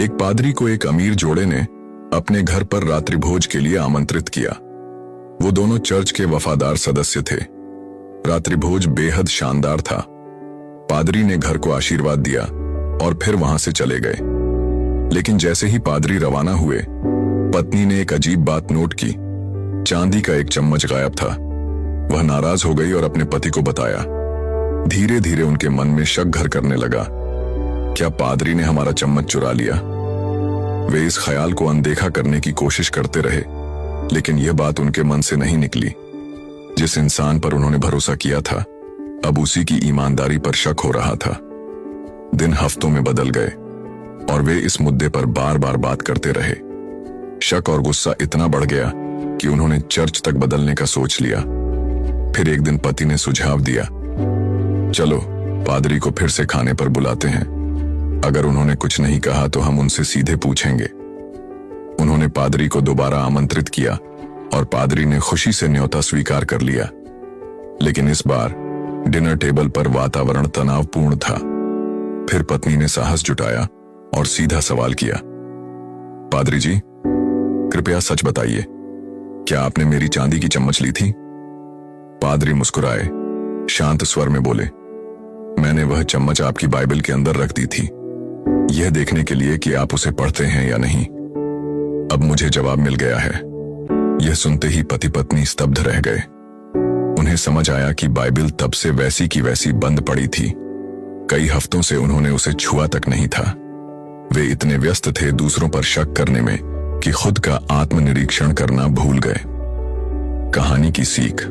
एक पादरी को एक अमीर जोड़े ने अपने घर पर रात्रि भोज के लिए आमंत्रित किया। वो दोनों चर्च के वफादार सदस्य थे। रात्रि भोज बेहद शानदार था। पादरी ने घर को आशीर्वाद दिया और फिर वहां से चले गए। लेकिन जैसे ही पादरी रवाना हुए, पत्नी ने एक अजीब बात नोट की। चांदी का एक चम्मच गायब था। वह नाराज हो गई और अपने पति को बताया। धीरे धीरे उनके मन में शक घर करने लगा, क्या पादरी ने हमारा चम्मच चुरा लिया? वे इस ख्याल को अनदेखा करने की कोशिश करते रहे, लेकिन यह बात उनके मन से नहीं निकली। जिस इंसान पर उन्होंने भरोसा किया था, अब उसी की ईमानदारी पर शक हो रहा था। दिन हफ्तों में बदल गए और वे इस मुद्दे पर बार बार बात करते रहे। शक और गुस्सा इतना बढ़ गया कि उन्होंने चर्च तक बदलने का सोच लिया। फिर एक दिन पति ने सुझाव दिया, चलो पादरी को फिर से खाने पर बुलाते हैं। अगर उन्होंने कुछ नहीं कहा तो हम उनसे सीधे पूछेंगे। उन्होंने पादरी को दोबारा आमंत्रित किया और पादरी ने खुशी से न्योता स्वीकार कर लिया। लेकिन इस बार डिनर टेबल पर वातावरण तनावपूर्ण था। फिर पत्नी ने साहस जुटाया और सीधा सवाल किया, पादरी जी, कृपया सच बताइए, क्या आपने मेरी चांदी की चम्मच ली थी? पादरी मुस्कुराए, शांत स्वर में बोले, मैंने वह चम्मच आपकी बाइबल के अंदर रख दी थी, यह देखने के लिए कि आप उसे पढ़ते हैं या नहीं। अब मुझे जवाब मिल गया है। यह सुनते ही पति पत्नी स्तब्ध रह गए। उन्हें समझ आया कि बाइबल तब से वैसी की वैसी बंद पड़ी थी। कई हफ्तों से उन्होंने उसे छुआ तक नहीं था। वे इतने व्यस्त थे दूसरों पर शक करने में कि खुद का आत्मनिरीक्षण करना भूल गए। कहानी की सीख,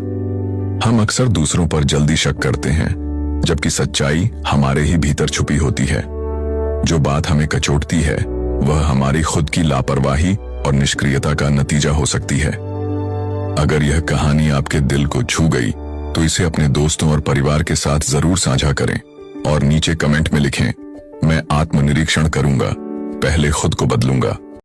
हम अक्सर दूसरों पर जल्दी शक करते हैं, जबकि सच्चाई हमारे ही भीतर छुपी होती है। जो बात हमें कचोटती है, वह हमारी खुद की लापरवाही और निष्क्रियता का नतीजा हो सकती है। अगर यह कहानी आपके दिल को छू गई, तो इसे अपने दोस्तों और परिवार के साथ जरूर साझा करें और नीचे कमेंट में लिखें, मैं आत्मनिरीक्षण करूंगा, पहले खुद को बदलूंगा।